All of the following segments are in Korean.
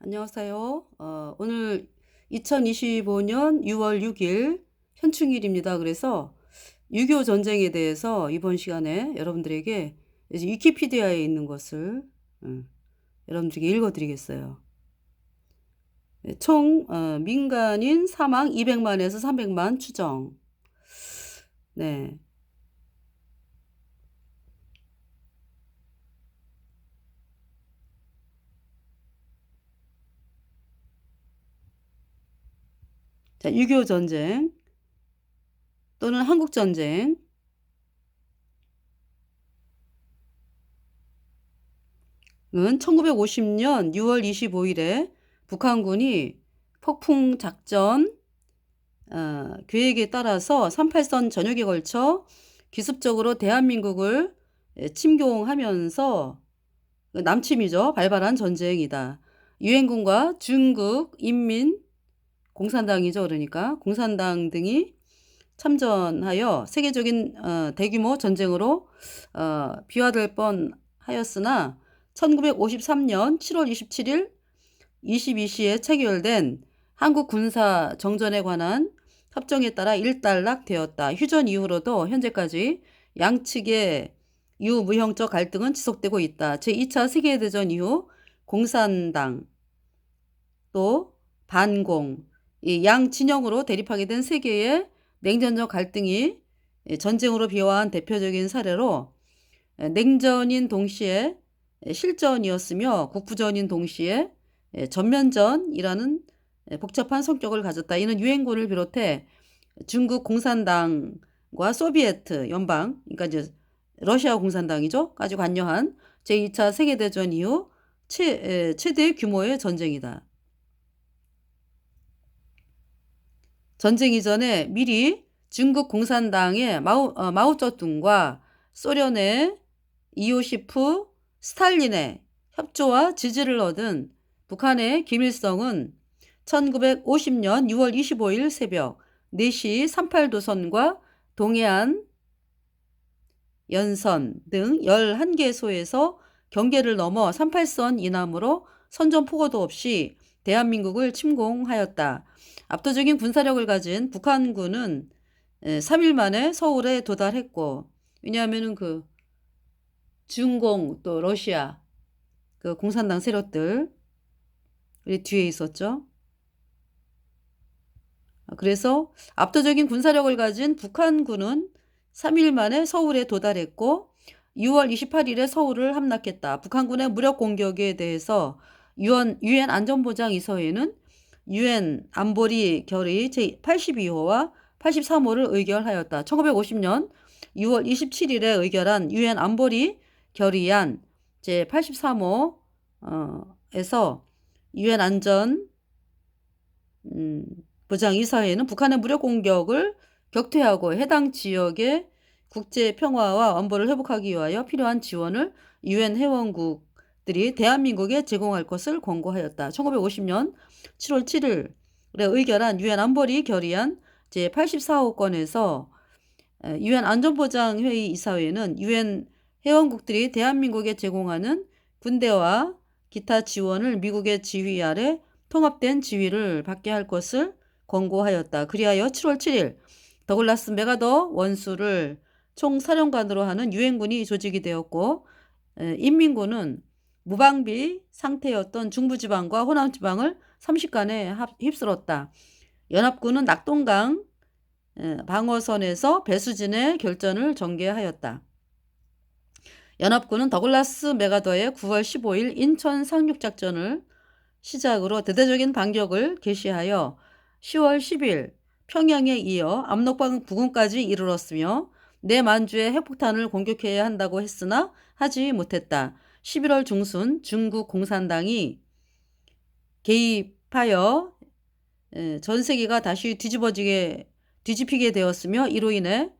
안녕하세요. 오늘 2025년 6월 6일 현충일입니다. 그래서 6.25 전쟁에 대해서 이번 시간에 여러분들에게 이제 위키피디아에 있는 것을 여러분들에게 읽어드리겠어요. 네, 총 민간인 사망 200만에서 300만 추정. 네. 자, 6.25 전쟁 또는 한국 전쟁. 은 1950년 6월 25일에 북한군이 폭풍 작전 계획에 따라서 38선 전역에 걸쳐 기습적으로 대한민국을 침공하면서 남침이죠. 발발한 전쟁이다. 유엔군과 중국 인민공산당이죠. 그러니까 공산당 등이 참전하여 세계적인 대규모 전쟁으로 비화될 뻔하였으나 1953년 7월 27일 22시에 체결된 한국 군사 정전에 관한 협정에 따라 일단락되었다. 휴전 이후로도 현재까지 양측의 유무형적 갈등은 지속되고 있다. 제2차 세계대전 이후 공산당 또 반공 이 양 진영으로 대립하게 된 세계의 냉전적 갈등이 전쟁으로 비화한 대표적인 사례로 냉전인 동시에 실전이었으며 국부전인 동시에 전면전이라는 복잡한 성격을 가졌다. 이는 유엔군을 비롯해 중국 공산당과 소비에트 연방, 그러니까 이제 러시아 공산당이죠. 까지 관여한 제2차 세계대전 이후 최대 규모의 전쟁이다. 전쟁 이전에 미리 중국 공산당의 마오쩌둥과 소련의 이오시프 스탈린의 협조와 지지를 얻은 북한의 김일성은 1950년 6월 25일 새벽 4시 38도선과 동해안 연선 등 11개소에서 경계를 넘어 38선 이남으로 선전포고도 없이 대한민국을 침공하였다. 압도적인 군사력을 가진 북한군은 3일 만에 서울에 도달했고, 왜냐하면은 그 중공 또 러시아 그 공산당 세력들 우리 뒤에 있었죠. 그래서 압도적인 군사력을 가진 북한군은 3일 만에 서울에 도달했고 6월 28일에 서울을 함락했다. 북한군의 무력 공격에 대해서 유엔 안전보장이사회는 유엔 안보리 결의 제82호와 83호를 의결하였다. 1950년 6월 27일에 의결한 유엔 안보리 결의안 제83호에서 유엔 안전 보장이사회는 북한의 무력 공격을 격퇴하고 해당 지역의 국제 평화와 안보를 회복하기 위하여 필요한 지원을 유엔 회원국들이 대한민국에 제공할 것을 권고하였다. 1950년 7월 7일에 의결한 유엔 안보리 결의안 제84호권에서 유엔 안전보장회의 이사회는 유엔 회원국들이 대한민국에 제공하는 군대와 기타 지원을 미국의 지휘 아래 통합된 지휘를 받게 할 것을 권고하였다. 그리하여 7월 7일 더글라스 맥아더 원수를 총사령관으로 하는 유엔군이 조직이 되었고 인민군은 무방비 상태였던 중부지방과 호남지방을 30간에 휩쓸었다. 연합군은 낙동강 방어선에서 배수진의 결전을 전개하였다. 연합군은 더글라스 맥아더의 9월 15일 인천 상륙작전을 시작으로 대대적인 반격을 개시하여 10월 10일 평양에 이어 압록강 부근까지 이르렀으며 내만주의 핵폭탄을 공격해야 한다고 했으나 하지 못했다. 11월 중순 중국 공산당이 개입하여 전 세계가 다시 뒤집히게 되었으며 이로 인해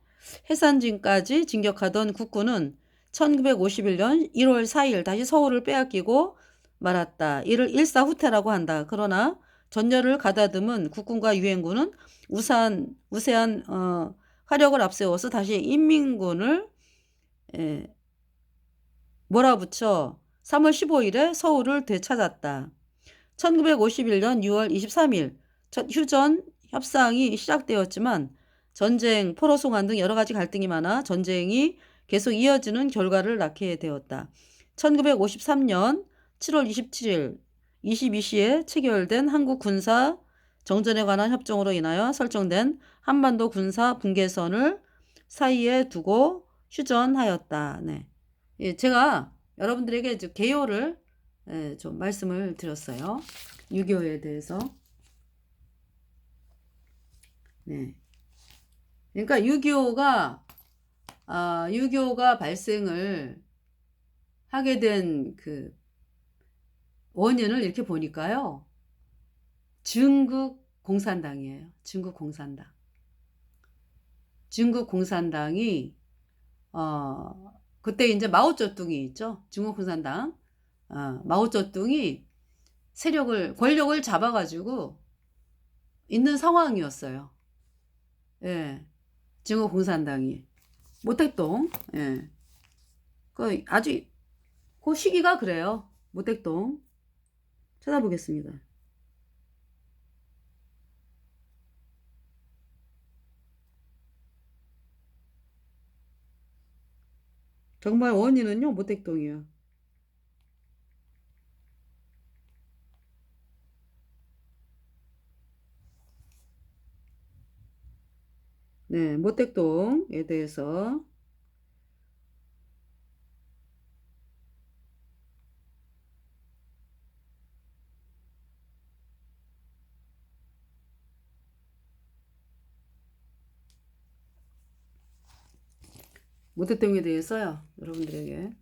해산진까지 진격하던 국군은 1951년 1월 4일 다시 서울을 빼앗기고 말았다. 이를 일사후퇴라고 한다. 그러나 전열을 가다듬은 국군과 유엔군은 우세한 화력을 앞세워서 다시 인민군을 몰아붙여 3월 15일에 서울을 되찾았다. 1951년 6월 23일 첫 휴전 협상이 시작되었지만 전쟁, 포로 송환 등 여러 가지 갈등이 많아 전쟁이 계속 이어지는 결과를 낳게 되었다. 1953년 7월 27일 22시에 체결된 한국 군사 정전에 관한 협정으로 인하여 설정된 한반도 군사 분계선을 사이에 두고 휴전하였다. 네. 예, 제가 여러분들에게 개요를 좀 말씀을 드렸어요. 6.25에 대해서. 네. 그러니까 6.25가 발생을 하게 된 그 원인을 이렇게 보니까요. 중국 공산당이에요. 중국 공산당. 중국 공산당이 그때 이제 마오쩌둥이 있죠. 중국 공산당. 마오쩌둥이 권력을 잡아가지고 있는 상황이었어요. 예. 중국 공산당이. 모택동. 예. 그 시기가 그래요. 모택동. 찾아보겠습니다. 정말 원인은요, 모택동이에요. 네, 모택동에 대해서. 모택동에 대해서요, 여러분들에게.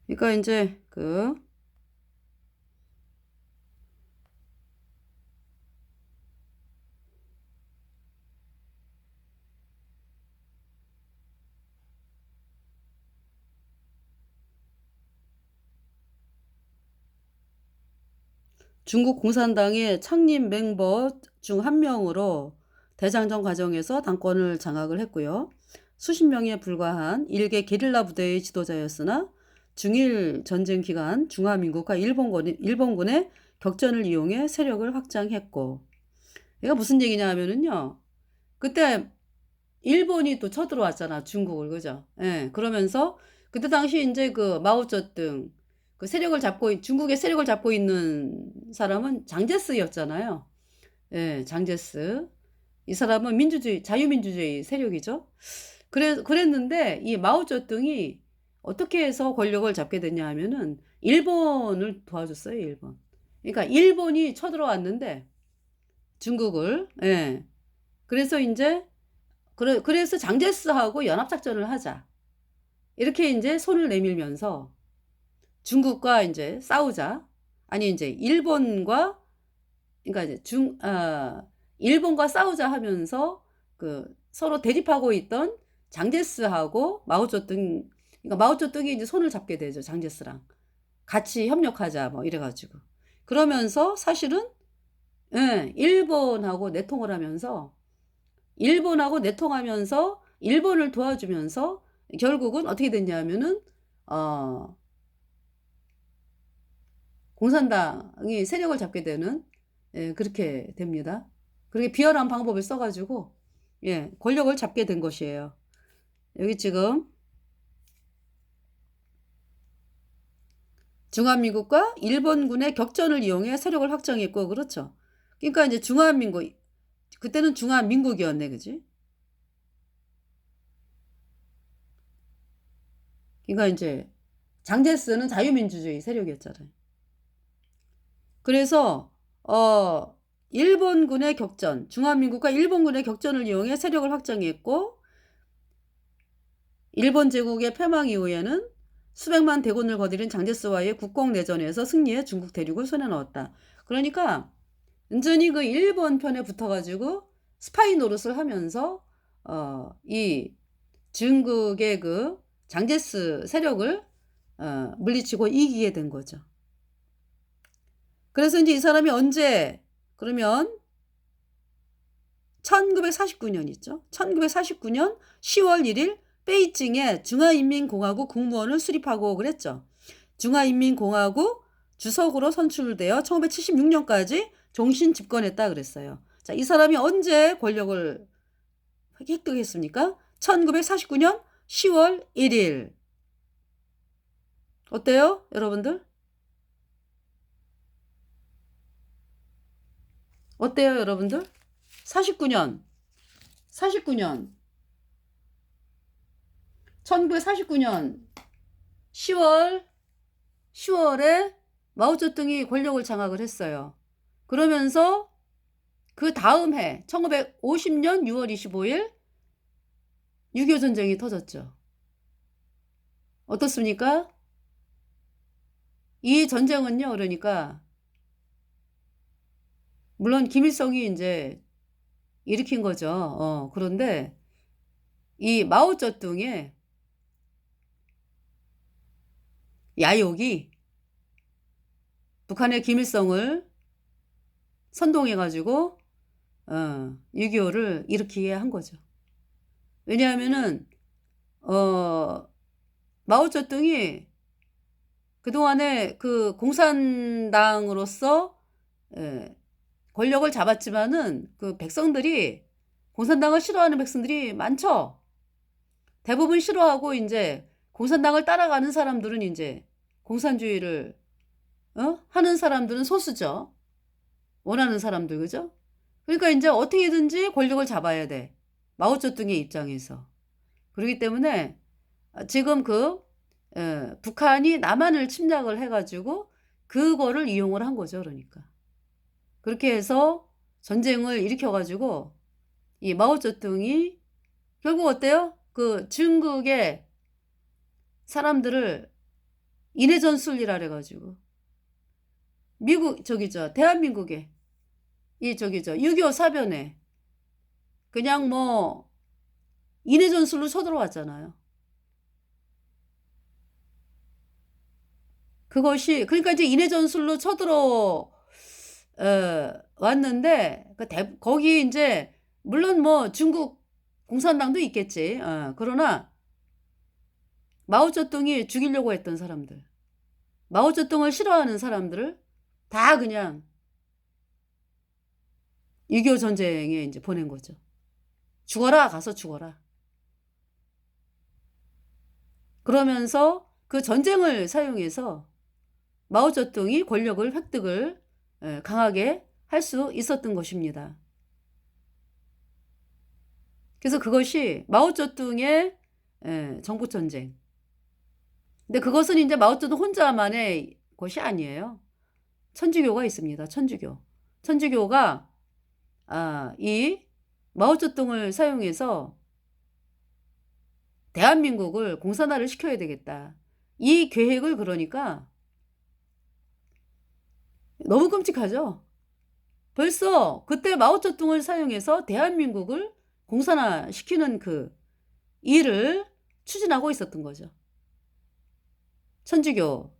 그러니까 이제 중국 공산당의 창립 멤버 중 한 명으로 대장정 과정에서 당권을 장악을 했고요. 수십 명에 불과한 일개 게릴라 부대의 지도자였으나 중일 전쟁 기간 중화민국과 일본군의 격전을 이용해 세력을 확장했고, 이가 무슨 얘기냐 하면은요, 그때 일본이 또 쳐들어왔잖아, 중국을. 그죠? 예, 그러면서 그때 당시 이제 마오쩌둥 중국의 세력을 잡고 있는 사람은 장제스였잖아요. 예, 장제스. 이 사람은 자유민주주의 세력이죠. 그랬는데 이 마오쩌둥이 어떻게 해서 권력을 잡게 됐냐 하면은 일본을 도와줬어요, 일본. 그러니까 일본이 쳐들어왔는데 중국을. 예. 그래서 그래서 장제스하고 연합작전을 하자. 이렇게 이제 손을 내밀면서 중국과 이제 싸우자. 아니, 이제 그러니까 이제 일본과 싸우자 하면서 서로 대립하고 있던 장제스하고 그러니까 마오쩌둥이 이제 손을 잡게 되죠. 장제스랑. 같이 협력하자, 뭐, 이래가지고. 그러면서 사실은, 예, 일본하고 내통하면서, 일본을 도와주면서, 결국은 어떻게 됐냐면은, 공산당이 세력을 잡게 되는, 예, 그렇게 됩니다. 그렇게 비열한 방법을 써가지고, 예, 권력을 잡게 된 것이에요. 여기 지금, 중화민국과 일본군의 격전을 이용해 세력을 확장했고, 그렇죠. 그러니까 이제 그때는 중화민국이었네, 그지? 그러니까 이제 장제스는 자유민주주의 세력이었잖아요. 그래서 중화민국과 일본군의 격전을 이용해 세력을 확장했고, 일본 제국의 패망 이후에는 수백만 대군을 거느린 장제스와의 국공내전에서 승리해 중국 대륙을 손에 넣었다. 그러니까 은전히 그 일본 편에 붙어가지고 스파이 노릇을 하면서 이 중국의 그 장제스 세력을 물리치고 이기게 된 거죠. 그래서 이제 이 사람이 언제 그러면 1949년 있죠. 1949년 10월 1일 베이징에 중화인민공화국 국무원을 수립하고 그랬죠. 중화인민공화국 주석으로 선출되어 1976년까지 종신 집권했다 그랬어요. 자, 이 사람이 언제 권력을 획득했습니까? 1949년 10월 1일. 어때요, 여러분들? 어때요, 여러분들? 49년 1949년 10월에 마오쩌둥이 권력을 장악을 했어요. 그러면서 그 다음 해 1950년 6월 25일 6.25 전쟁이 터졌죠. 어떻습니까? 이 전쟁은요, 그러니까 물론 김일성이 이제 일으킨 거죠. 그런데 이 마오쩌둥의 야욕이 북한의 김일성을 선동해가지고 6.25를 일으키게 한 거죠. 왜냐하면은 마오쩌둥이 그동안에 그 공산당으로서 권력을 잡았지만은 그 백성들이 공산당을 싫어하는 백성들이 많죠. 대부분 싫어하고 이제 공산당을 따라가는 사람들은 이제 공산주의를 하는 사람들은 소수죠. 원하는 사람들, 그죠? 그러니까 이제 어떻게든지 권력을 잡아야 돼. 마오쩌둥의 입장에서. 그렇기 때문에 지금 북한이 남한을 침략을 해가지고 그거를 이용을 한 거죠. 그러니까. 그렇게 해서 전쟁을 일으켜가지고 이 마오쩌둥이 결국 어때요? 그 중국의 사람들을 인해전술이라 그래가지고 미국 대한민국에 이 6.25 사변에 그냥 뭐 인해전술로 쳐들어왔잖아요. 그것이 그러니까 이제 인해전술로 쳐들어 왔는데 거기 이제 물론 뭐 중국 공산당도 있겠지. 그러나 마오쩌둥이 죽이려고 했던 사람들, 마오쩌둥을 싫어하는 사람들을 다 그냥 6.25 전쟁에 이제 보낸 거죠. 죽어라, 가서 죽어라. 그러면서 그 전쟁을 사용해서 마오쩌둥이 권력을 획득을 강하게 할 수 있었던 것입니다. 그래서 그것이 마오쩌둥의 정복전쟁. 근데 그것은 이제 마오쩌둥 혼자만의 것이 아니에요. 천주교가 있습니다. 천주교가 이 마오쩌둥을 사용해서 대한민국을 공산화를 시켜야 되겠다. 이 계획을 그러니까 너무 끔찍하죠. 벌써 그때 마오쩌둥을 사용해서 대한민국을 공산화시키는 그 일을 추진하고 있었던 거죠. 천주교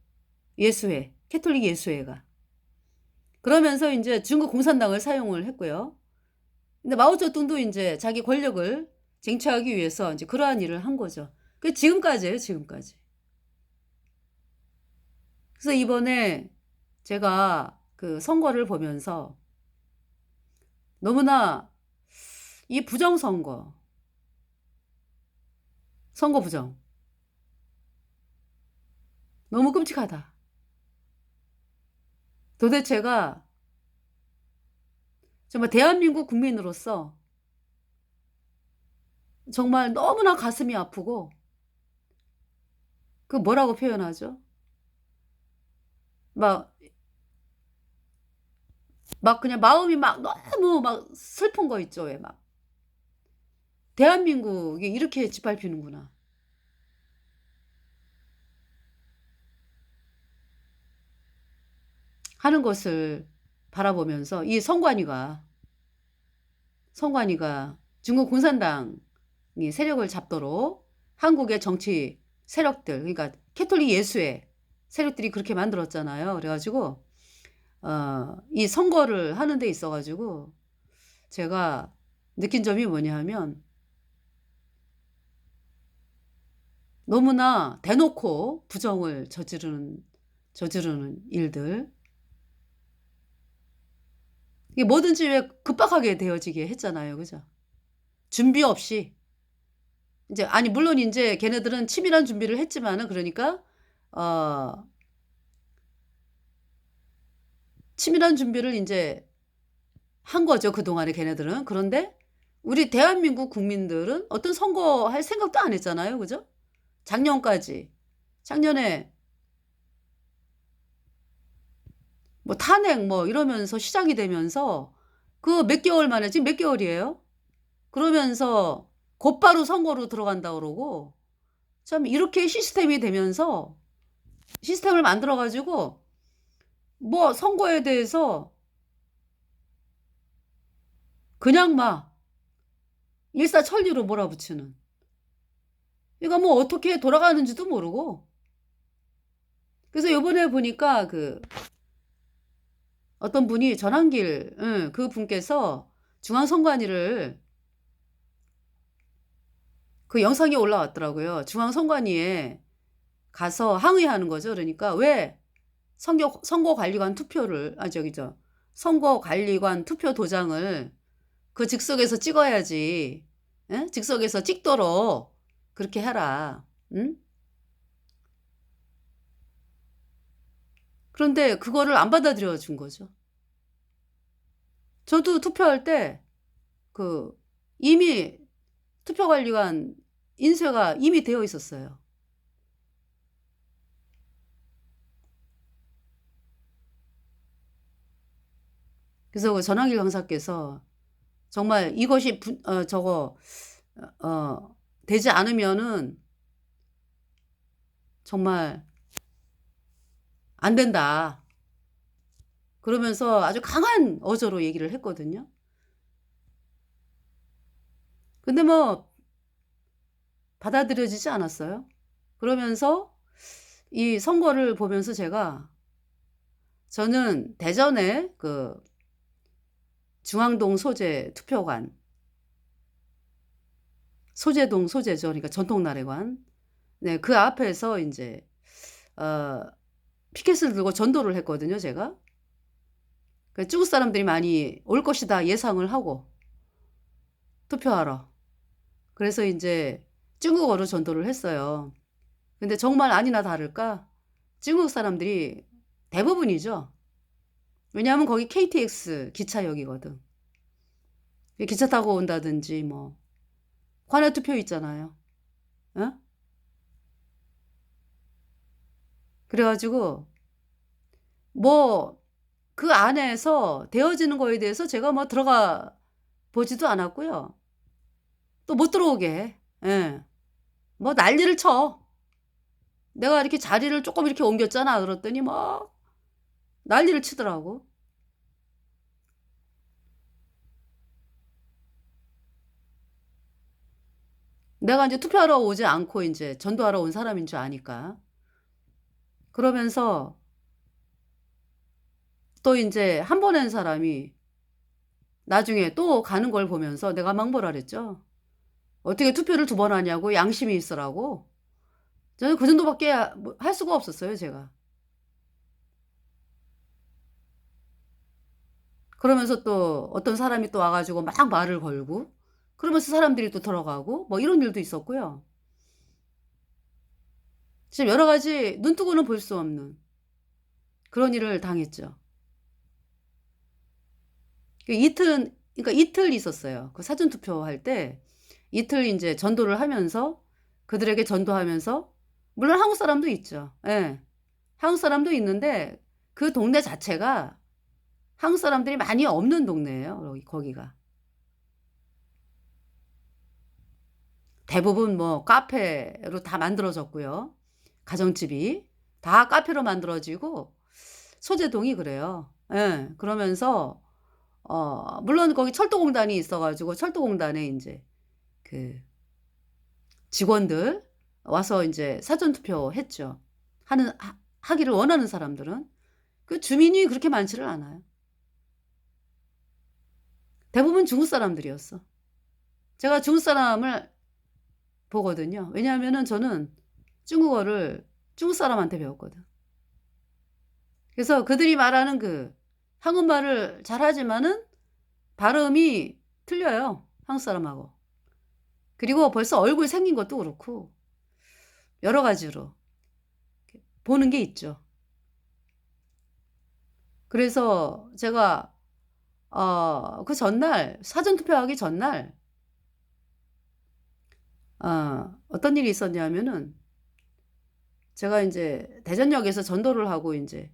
예수회, 캐톨릭 예수회가. 그러면서 이제 중국 공산당을 사용을 했고요. 근데 마오쩌둥도 이제 자기 권력을 쟁취하기 위해서 이제 그러한 일을 한 거죠. 그 지금까지예요, 지금까지. 그래서 이번에 제가 그 선거를 보면서 너무나 이 부정선거, 선거 부정. 너무 끔찍하다. 도대체가 정말 대한민국 국민으로서 정말 너무나 가슴이 아프고 그 뭐라고 표현하죠? 막 그냥 마음이 막 너무 막 슬픈 거 있죠. 왜 막 대한민국이 이렇게 짓밟히는구나 하는 것을 바라보면서 이 선관위가 중국 공산당이 세력을 잡도록 한국의 정치 세력들, 그러니까 캐톨릭 예수회 세력들이 그렇게 만들었잖아요. 그래가지고 이 선거를 하는 데 있어가지고 제가 느낀 점이 뭐냐 하면 너무나 대놓고 부정을 저지르는 일들. 이게 뭐든지 왜 급박하게 되어지게 했잖아요. 그죠? 준비 없이. 이제, 아니, 물론 이제 걔네들은 치밀한 준비를 했지만은, 그러니까, 치밀한 준비를 이제 한 거죠. 그동안에 걔네들은. 그런데 우리 대한민국 국민들은 어떤 선거 할 생각도 안 했잖아요. 그죠? 작년에 뭐 탄핵 뭐 이러면서 시작이 되면서 그 몇 개월 만에, 지금 몇 개월이에요? 그러면서 곧바로 선거로 들어간다 그러고, 참 이렇게 시스템이 되면서 시스템을 만들어 가지고 뭐 선거에 대해서 그냥 막 일사천리로 몰아붙이는, 그러니까 뭐 어떻게 돌아가는지도 모르고. 그래서 요번에 보니까 그 어떤 분이 전환길, 그 분께서 중앙선관위를, 그 영상이 올라왔더라고요. 중앙선관위에 가서 항의하는 거죠. 그러니까 왜 선거관리관 투표를, 선거관리관 투표 도장을 그 즉석에서 찍어야지, 즉석에서 찍도록 그렇게 해라. 응? 그런데 그거를 안 받아들여 준 거죠. 저도 투표할 때 그 이미 투표관리관 인쇄가 이미 되어 있었어요. 그래서 그 전환길 강사께서 정말 이것이 되지 않으면은 정말 안 된다. 그러면서 아주 강한 어조로 얘기를 했거든요. 근데 뭐 받아들여지지 않았어요. 그러면서 이 선거를 보면서 저는 대전에 그 중앙동 소재 투표관, 소재동 소재죠. 그러니까 전통나래관. 네, 그 앞에서 이제 피켓을 들고 전도를 했거든요, 제가. 중국 사람들이 많이 올 것이다 예상을 하고 투표하러. 그래서 이제 중국어로 전도를 했어요. 근데 정말 아니나 다를까 중국 사람들이 대부분이죠. 왜냐하면 거기 KTX 기차역이거든. 기차 타고 온다든지 뭐 관외 투표 있잖아요. 어? 그래가지고 뭐 그 안에서 되어지는 거에 대해서 제가 뭐 들어가 보지도 않았고요. 또 못 들어오게 해. 예. 뭐 난리를 쳐. 내가 이렇게 자리를 조금 이렇게 옮겼잖아. 그랬더니 뭐 난리를 치더라고. 내가 이제 투표하러 오지 않고 이제 전도하러 온 사람인 줄 아니까. 그러면서 또 이제 한 번 한 사람이 나중에 또 가는 걸 보면서 내가 막 뭐라 그랬죠. 어떻게 투표를 두 번 하냐고, 양심이 있으라고. 저는 그 정도밖에 할 수가 없었어요, 제가. 그러면서 또 어떤 사람이 또 와가지고 막 말을 걸고, 그러면서 사람들이 또 들어가고, 뭐 이런 일도 있었고요. 지금 여러 가지 눈 뜨고는 볼 수 없는 그런 일을 당했죠. 그러니까 이틀 있었어요. 그 사전투표 할 때 이틀 이제 전도를 하면서 그들에게 전도하면서, 물론 한국 사람도 있죠. 예. 한국 사람도 있는데 그 동네 자체가 한국 사람들이 많이 없는 동네예요. 거기가. 대부분 뭐 카페로 다 만들어졌고요. 가정집이 다 카페로 만들어지고, 소재동이 그래요. 예. 그러면서 물론 거기 철도공단이 있어 가지고 철도공단에 인제 그 직원들 와서 인제 사전 투표했죠. 하기를 원하는 사람들은. 그 주민이 그렇게 많지를 않아요. 대부분 중국 사람들이었어. 제가 중국 사람을 보거든요. 왜냐하면은 저는 중국어를 중국 사람한테 배웠거든. 그래서 그들이 말하는 그 한국말을 잘하지만은 발음이 틀려요, 한국 사람하고. 그리고 벌써 얼굴 생긴 것도 그렇고 여러 가지로 보는 게 있죠. 그래서 제가 그 전날 사전 투표하기 전날 어떤 일이 있었냐면은 제가 인제 대전역에서 전도를 하고 인제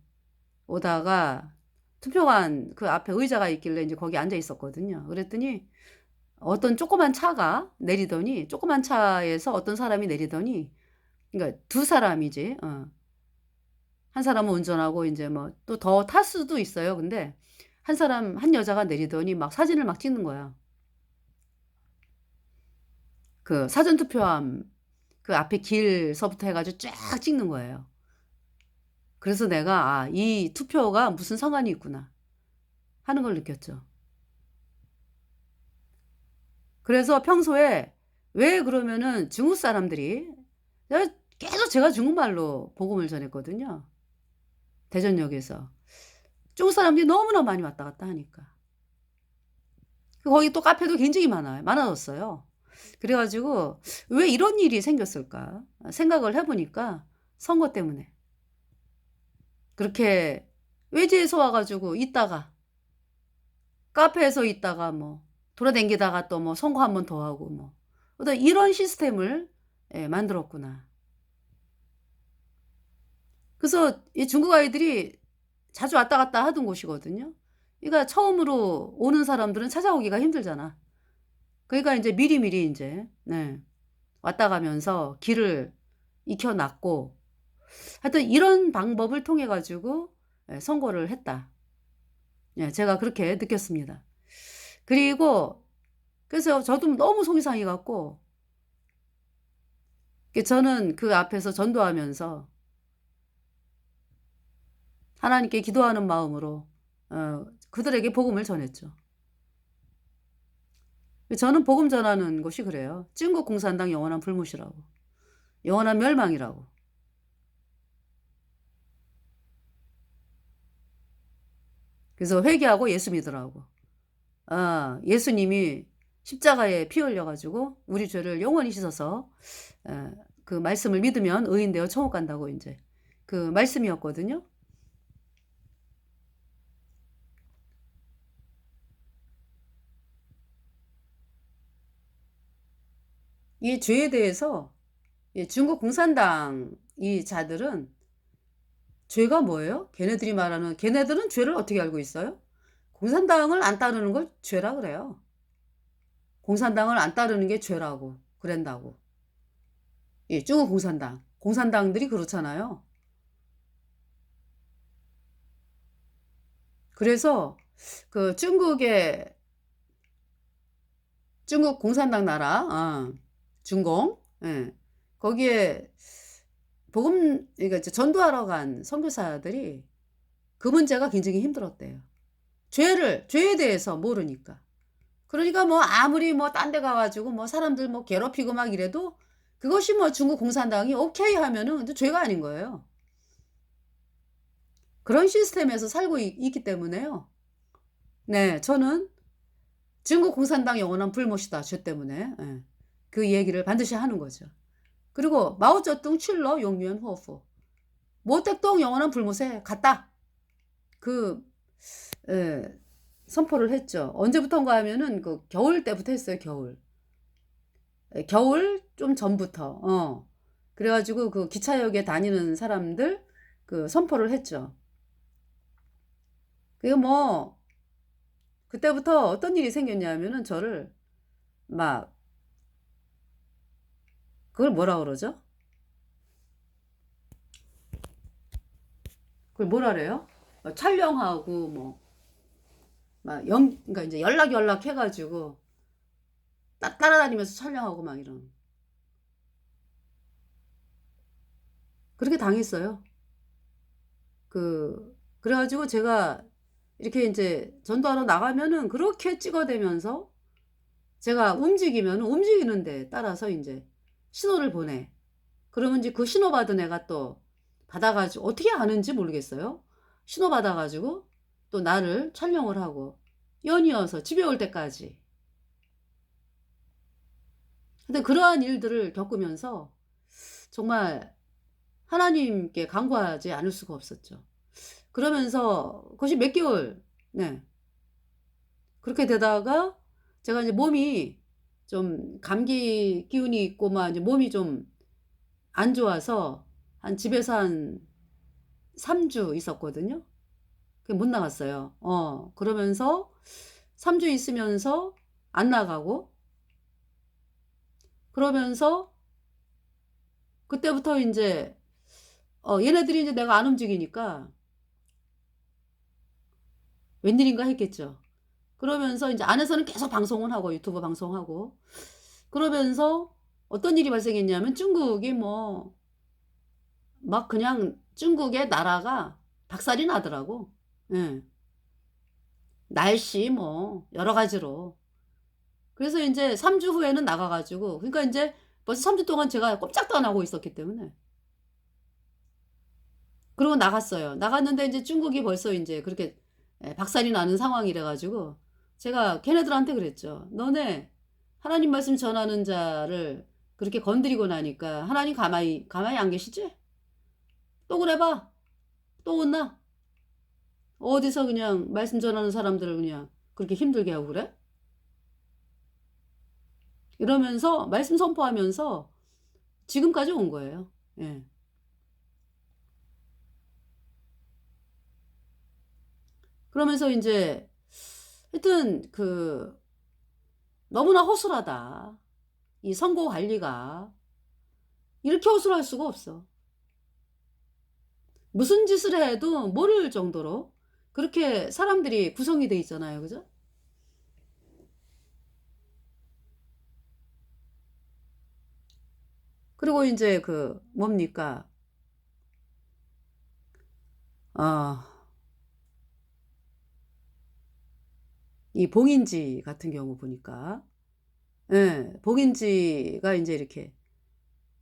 오다가 투표관 그 앞에 의자가 있길래 인제 거기 앉아 있었거든요. 그랬더니 어떤 조그만 차가 내리더니 조그만 차에서 어떤 사람이 내리더니 그러니까 두 사람이지. 한 사람은 운전하고 인제 뭐 또 더 탈 수도 있어요. 근데 한 여자가 내리더니 막 사진을 막 찍는 거야. 그 사전 투표함 그 앞에 길서부터 해 가지고 쫙 찍는 거예요. 그래서 내가 '아 이 투표가 무슨 상관이 있구나.' 하는 걸 느꼈죠. 그래서 평소에 왜 그러면은 중국 사람들이 계속 제가 중국말로 복음을 전했거든요, 대전역에서. 중국 사람들이 너무나 많이 왔다 갔다 하니까. 거기 또 카페도 굉장히 많아졌어요. 그래 가지고 '왜 이런 일이 생겼을까?' 생각을 해 보니까 선거 때문에. 그렇게 외지에서 와 가지고 있다가 카페에서 있다가 뭐 돌아다니다가 또 뭐 선거 한 번 더 하고 뭐 어떤 이런 시스템을 만들었구나. 그래서 이 중국 아이들이 자주 왔다 갔다 하던 곳이거든요. 그러니까 처음으로 오는 사람들은 찾아오기가 힘들잖아. 그러니까 인제 미리미리 인제 왔다 가면서 길을 익혀 놨고 하여튼 이런 방법을 통해 가지고 선거를 했다. 제가 그렇게 느꼈습니다. 그리고 그래서 저도 너무 속이 상해 갖고 저는 그 앞에서 전도하면서 하나님께 기도하는 마음으로 그들에게 복음을 전했죠. 저는 복음 전하는 것이 그래요. 중국 공산당 영원한 불못이라고. 영원한 멸망이라고. 그래서 회개하고 예수 믿으라고. 예수님이 십자가에 피 흘려 가지고 우리 죄를 영원히 씻어서 그 말씀을 믿으면 의인 되어 천국 간다고 인제 그 말씀이었거든요. 이 죄에 대해서 이 중국 공산당 이 자들은 죄가 뭐예요? 걔네들은 죄를 어떻게 알고 있어요? 공산당을 안 따르는 걸 죄라 그래요. 공산당을 안 따르는 게 죄라고 그런다고. 예, 중국 공산당. 공산당들이 그렇잖아요. 그래서 그 중국 공산당 나라 중공 거기에 그러니까 이제 전도하러 간 선교사들이 그 문제가 굉장히 힘들었대요. 죄에 대해서 모르니까. 그러니까 뭐 아무리 뭐 딴 데 가 가지고 뭐 사람들 뭐 괴롭히고 막 이래도 그것이 뭐 중국 공산당이 오케이 하면은 그 죄가 아닌 거예요. 그런 시스템에서 살고 있기 때문에요. 네. 저는 중국 공산당 영원한 불못이다 죄 때문에. 그 얘기를 반드시 하는 거죠. 그리고 마오쩌둥 칠러 용유엔 호후. 모택동 영원한 불못에 갔다. 그 예. 선포를 했죠. 언제부턴가 하면은 그 겨울 때부터 했어요, 겨울. 겨울 좀 전부터. 그래 가지고 그 기차역에 다니는 사람들 그 선포를 했죠. 그게 뭐 그때부터 어떤 일이 생겼냐면은 저를 막 그걸 뭐라 그러죠? 그걸 뭐라 그래요? 촬영하고 뭐 막 그러니까 이제 연락 해가지고 따라다니면서 촬영하고 막 이런 그렇게 당했어요. 그래가지고 제가 이렇게 이제 전도하러 나가면은 그렇게 찍어대면서 제가 움직이는데 따라서 이제 신호를 보내. 그러면 이제 그 신호 받은 애가 또 받아가지고 어떻게 아는지 모르겠어요. 신호 받아가지고 또 나를 촬영을 하고 연이어서 집에 올 때까지. 근데 그러한 일들을 겪으면서 정말 하나님께 간구하지 않을 수가 없었죠. 그러면서 그것이 몇 개월, 네. 그렇게 되다가 제가 이제 몸이 좀 감기 기운이 있고 막 이제 몸이 좀 안 좋아서 집에서 한 3주 있었거든요. 못 나갔어요. 그러면서 3주 있으면서 안 나가고 그러면서 그때부터 이제 얘네들이 이제 내가 안 움직이니까 웬일인가 했겠죠. 그러면서 이제 안에서는 계속 방송을 하고 유튜브 방송하고 그러면서 어떤 일이 발생했냐면 중국이 뭐 막 그냥 중국의 나라가 박살이 나더라고. 예. 날씨 뭐 여러 가지로. 그래서 이제 3주 후에는 나가가지고 그러니까 이제 벌써 3주 동안 제가 꼼짝도 안 하고 있었기 때문에 그러고 나갔어요. 나갔는데 이제 중국이 벌써 이제 그렇게 박살이 나는 상황이라 가지고 제가 걔네들한테 그랬죠. 너네 하나님 말씀 전하는 자를 그렇게 건드리고 나니까 하나님 가만히 안 계시지? 또 그래봐. 또 혼나. 어디서 그냥 말씀 전하는 사람들을 그냥 그렇게 힘들게 하고 그래? 이러면서 말씀 선포하면서 지금까지 온 거예요. 예. 그러면서 이제 하여튼 너무나 허술하다. 이 선거 관리가 이렇게 허술할 수가 없어. 무슨 짓을 해도 모를 정도로 그렇게 사람들이 구성이 돼 있잖아요. 그죠? 그리고 이제 뭡니까? 이 봉인지 같은 경우 보니까, 예, 봉인지가 이제 이렇게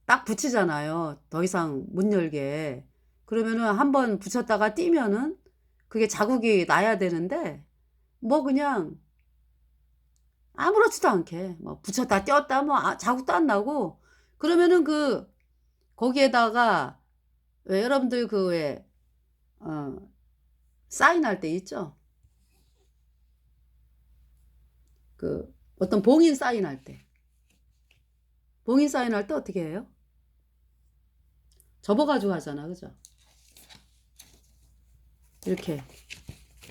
딱 붙이잖아요. 더 이상 못 열게. 그러면은 한번 붙였다가 띄면은 그게 자국이 나야 되는데, 뭐 그냥 아무렇지도 않게, 뭐 붙였다 띄었다 뭐 자국도 안 나고, 그러면은 거기에다가 왜 여러분들 왜 어, 사인할 때 있죠? 어떤 봉인 사인할 때. 봉인 사인할 때 어떻게 해요? 접어가지고 하잖아. 그죠?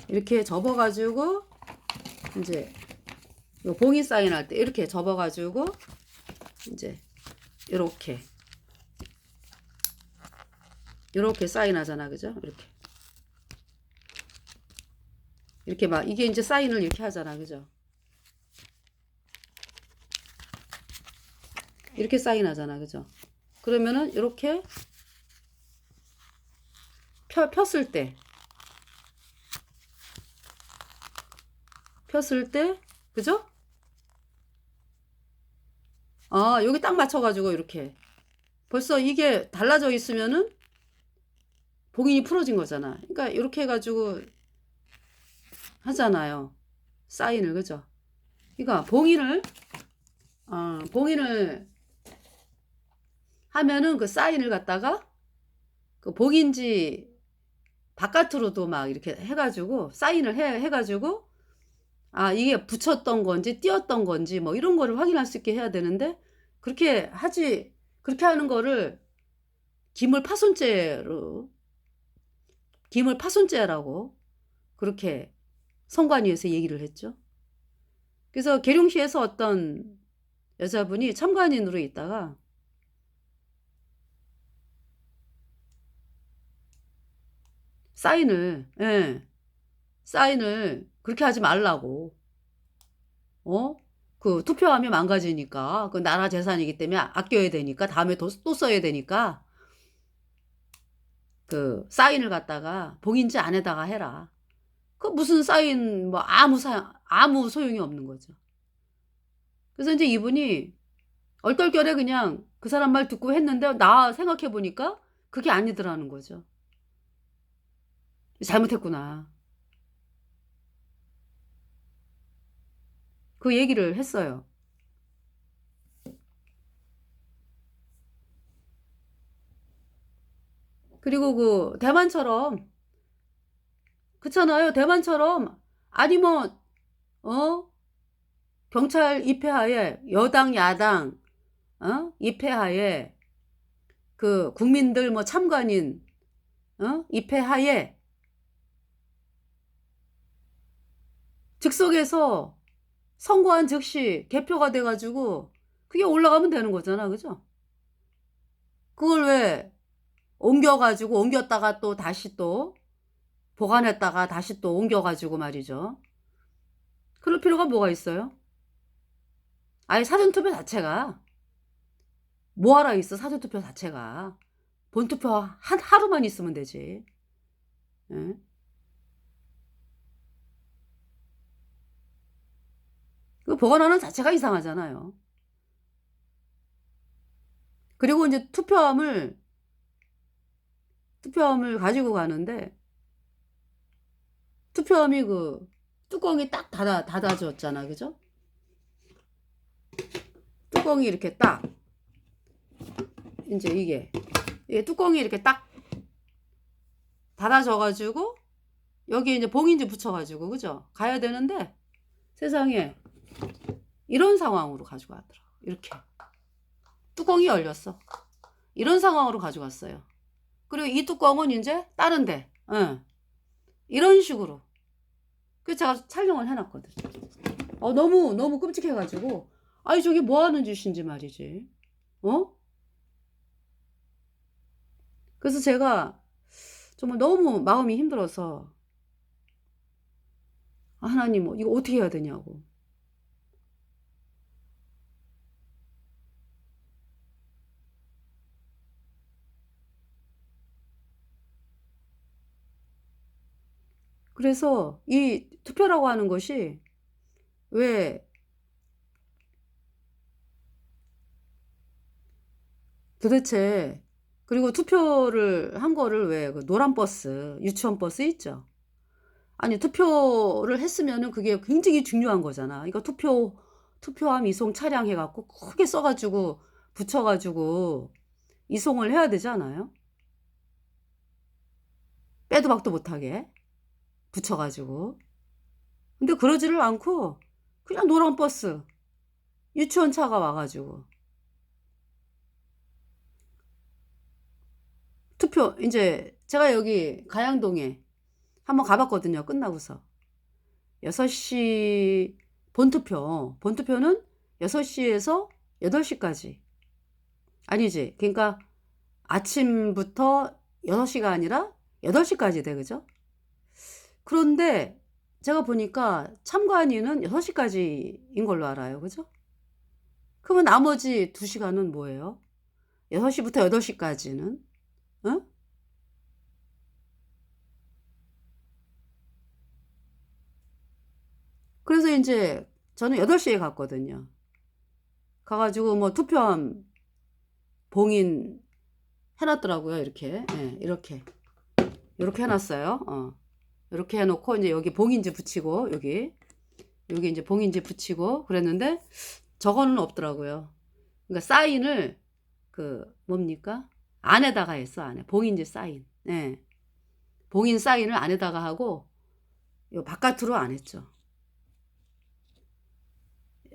이렇게 접어가지고 이제 봉인 사인할 때 이렇게 접어가지고 이제 이렇게 사인하잖아. 그죠? 이렇게 막 이게 이제 사인을 이렇게 하잖아. 그죠? 이렇게 사인하잖아. 그죠? 그러면은 이렇게 폈을 때 그죠? 여기 딱 맞춰가지고 이렇게 벌써 이게 달라져 있으면은 봉인이 풀어진 거잖아. 그러니까 이렇게 해가지고 하잖아요. 사인을. 그죠? 그러니까 봉인을 하면은 그 사인을 갖다가 그 봉인지 바깥으로도 막 이렇게 해가지고 사인을 해가지고 이게 붙였던 건지 띄었던 건지 뭐 이런 거를 확인할 수 있게 해야 되는데 그렇게 하는 거를 기물파손죄라고 그렇게 성관위에서 얘기를 했죠. 그래서 계룡시에서 어떤 여자분이 참관인으로 있다가 예, 사인을 그렇게 하지 말라고. 그 투표하면 망가지니까. 그 나라 재산이기 때문에 아껴야 되니까. 다음에 또 써야 되니까. 그 사인을 갖다가 봉인지 안에다가 해라. 그 무슨 사인 뭐 아무 소용이 없는 거죠. 그래서 이제 이분이 얼떨결에 그냥 그 사람 말 듣고 했는데 나 생각해 보니까 그게 아니더라는 거죠. 잘못했구나. 그 얘기를 했어요. 그리고 그 대만처럼 그렇잖아요. 대만처럼 아니 뭐 경찰 입회하에 여당 야당 입회하에 그 국민들 뭐 참관인 입회하에 즉석에서 선거한 즉시 개표가 돼가지고 그게 올라가면 되는 거잖아. 그죠? 그걸 왜 옮겼다가 또 다시 또 보관했다가 다시 또 옮겨가지고 말이죠. 그럴 필요가 뭐가 있어요? 아예 사전투표 자체가 뭐하러 있어. 사전투표 자체가 본투표 하루만 있으면 되지. 예? 그 보관하는 자체가 이상하잖아요. 그리고 이제 투표함을 가지고 가는데 투표함이 그 뚜껑이 딱 닫아졌잖아. 그죠? 뚜껑이 이렇게 딱 이제 이게 뚜껑이 이렇게 딱 닫아져가지고 여기 이제 봉인지 붙여가지고 그죠? 가야 되는데 세상에 이런 상황으로 가져가더라고. 이렇게 뚜껑이 열렸어. 이런 상황으로 가져갔어요. 그리고 이 뚜껑은 이제 다른데 이런 식으로. 그래서 제가 촬영을 해놨거든. 너무 끔찍해가지고 아니 저게 뭐 하는 짓인지 말이지. 그래서 제가 정말 너무 마음이 힘들어서 하나님 이거 어떻게 해야 되냐고. 그래서 이 투표라고 하는 것이 왜 도대체 그리고 투표를 한 거를 왜 그 노란 버스, 유치원 버스 있죠? 아니 투표를 했으면은 그게 굉장히 중요한 거잖아. 이거 투표함 이송 차량 해갖고 크게 써가지고 붙여가지고 이송을 해야 되지 않아요? 빼도 박도 못하게 붙여가지고. 근데 그러지를 않고 그냥 노란 버스, 유치원 차가 와가지고 투표 이제 제가 여기 가양동에 한번 가봤거든요. 끝나고서 6시 본투표는 6시에서 8시까지 아니지. 그러니까 아침부터 6시가 아니라 8시까지 돼. 그죠? 그런데 제가 보니까 참관인은 6시까지인 걸로 알아요. 그죠? 그러면 나머지 2시간은 뭐예요? 6시부터 8시까지는 그래서 이제 저는 8시에 갔거든요. 가가지고 뭐 투표함 봉인 해놨더라고요. 이렇게. 네, 이렇게 해놨어요. 이렇게 해놓고 이제 여기 봉인지 붙이고 여기 이제 봉인지 붙이고 그랬는데 저거는 없더라고요. 그러니까 사인을 그 뭡니까? 안에다가 했어. 안에 봉인지 사인. 네. 봉인 사인을 안에다가 하고 요 바깥으로 안 했죠.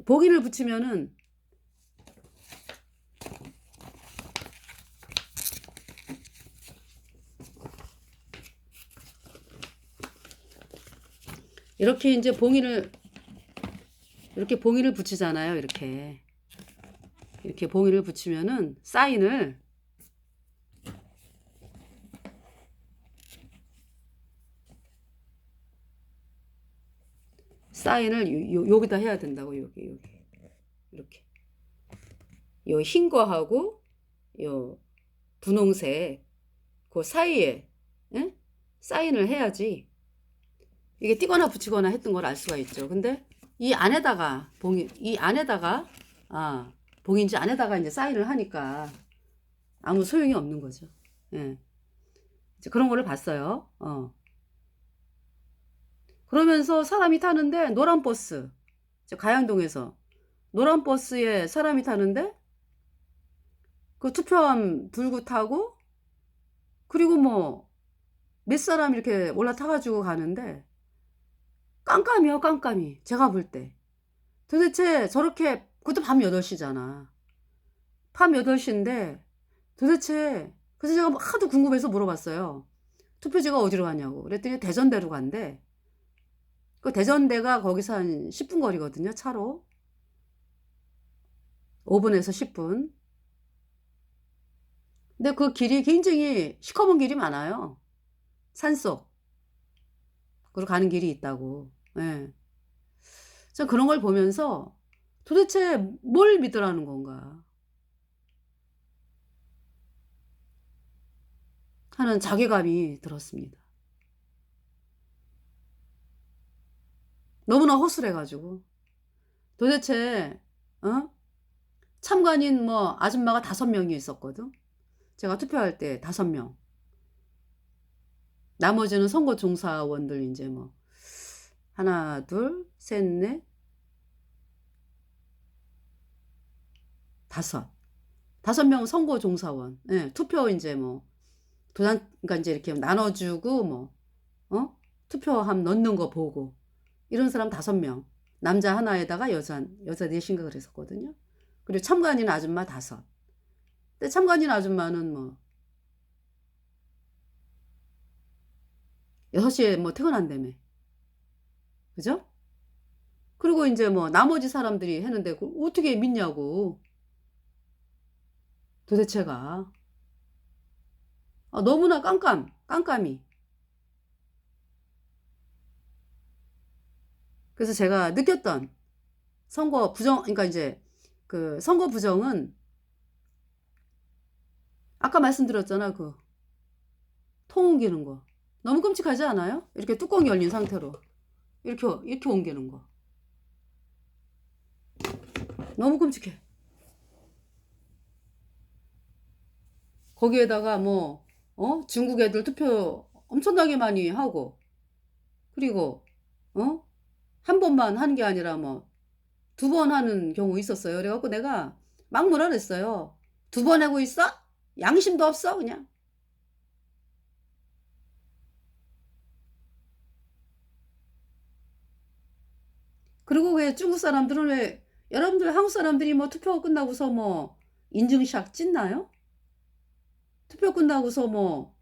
봉인을 붙이면은 이렇게 이제 봉인을 붙이잖아요. 이렇게 봉인을 붙이면은 사인을 사인을 여기다 해야 된다고. 여기 이렇게 요 흰 거하고 요 분홍색 그 사이에, 예? 사인을 해야지 이게 띄거나 붙이거나 했던 걸 알 수가 있죠. 근데 이 안에다가 이 안에다가 봉인지 안에다가 이제 사인을 하니까 아무 소용이 없는 거죠. 예. 이제 그런 거를 봤어요. 그러면서 사람이 타는데 노란 버스, 가양동에서 노란 버스에 사람이 타는데 그 투표함 들고 타고, 그리고 뭐 몇 사람 이렇게 올라타가지고 가는데 깜깜이요, 깜깜이. 제가 볼 때 도대체 저렇게, 그것도 밤 8시잖아. 밤 8시인데 도대체, 그래서 제가 하도 궁금해서 물어봤어요. 투표지가 어디로 가냐고. 그랬더니 대전대로 간대. 그 대전대가 거기서 한 10분 거리거든요, 차로. 5분에서 10분. 근데 그 길이 굉장히 시커먼 길이 많아요. 산속. 그리고 가는 길이 있다고. 예. 저 그런 걸 보면서 도대체 뭘 믿으라는 건가 하는 자괴감이 들었습니다. 너무나 허술해가지고. 도대체, 참관인 뭐 아줌마가 5명이 있었거든. 제가 투표할 때 5명. 나머지는 선거 종사원들 이제 뭐 하나, 둘, 셋, 넷, 5명은 선거 종사원. 예, 투표 이제 뭐 도장, 그러니까 이제 이렇게 나눠주고 뭐 투표함 넣는 거 보고 이런 사람 5명. 남자 하나에다가 여자 4인가 그랬었거든요. 그리고 참관인 아줌마 5. 근데 참관인 아줌마는 뭐 6시에 뭐 퇴근한다며. 그죠? 그리고 이제 뭐 나머지 사람들이 했는데 어떻게 믿냐고. 도대체가. 너무나 깜깜이. 그래서 제가 느꼈던 선거 부정, 그러니까 이제 그 선거 부정은 아까 말씀드렸잖아. 그 통 옮기는 거. 너무 끔찍하지 않아요? 이렇게 뚜껑이 열린 상태로. 이렇게 옮기는 거. 너무 끔찍해. 거기에다가 뭐, 중국 애들 투표 엄청나게 많이 하고, 그리고, 한 번만 하는 게 아니라 뭐, 2번 하는 경우 있었어요. 그래갖고 내가 막 뭐라 그랬어요. 2번 하고 있어? 양심도 없어, 그냥. 그리고 왜 중국 사람들은 왜, 여러분들 한국 사람들이 뭐 투표 끝나고서 뭐, 인증샷 찍나요? 투표 끝나고서 뭐,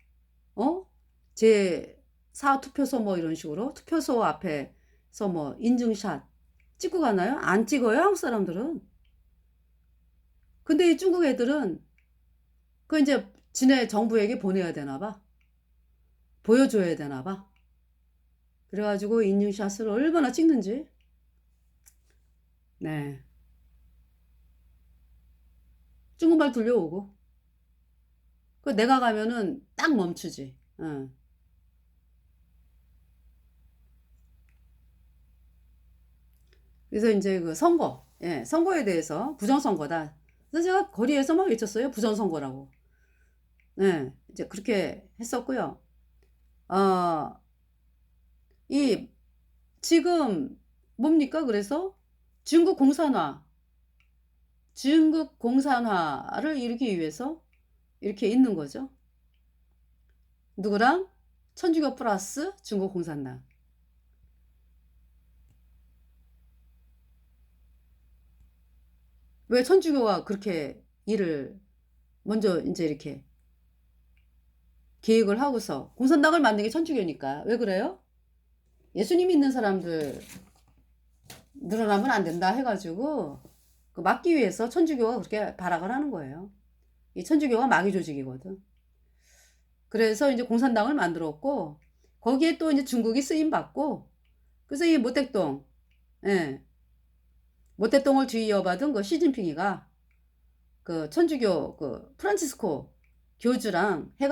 제4 투표소 뭐 이런 식으로 투표소 앞에서 뭐 인증샷 찍고 가나요? 안 찍어요, 한국 사람들은. 근데 이 중국 애들은 그 이제 지네 정부에게 보내야 되나 봐. 보여줘야 되나 봐. 그래가지고 인증샷을 얼마나 찍는지. 네. 중국말 들려오고. 그 내가 가면은 딱 멈추지. 응. 그래서 이제 그 선거, 선거에 대해서 부정선거다. 그래서 제가 거리에서 막 외쳤어요. 부정선거라고. 네, 이제 그렇게 했었고요. 어, 이, 지금, 뭡니까? 그래서 중국 공산화를 이루기 위해서 이렇게 있는 거죠. 누구랑? 천주교 플러스 중국 공산당. 왜 천주교가 그렇게 일을 먼저 이제 이렇게 계획을 하고서 공산당을 만든 게 천주교니까. 왜 그래요? 예수님 믿는 사람들 늘어나면 안 된다 해가지고 그 막기 위해서 천주교가 그렇게 발악을 하는 거예요. 이 천주교가 마귀 조직이거든. 그래서 이제 공산당을 만들었고 거기에 또 이제 중국이 쓰임 받고, 그래서 이 모택동 예. 모태똥을 주의어받은 그 시진핑이가 그 천주교 그 프란치스코 교주랑 해가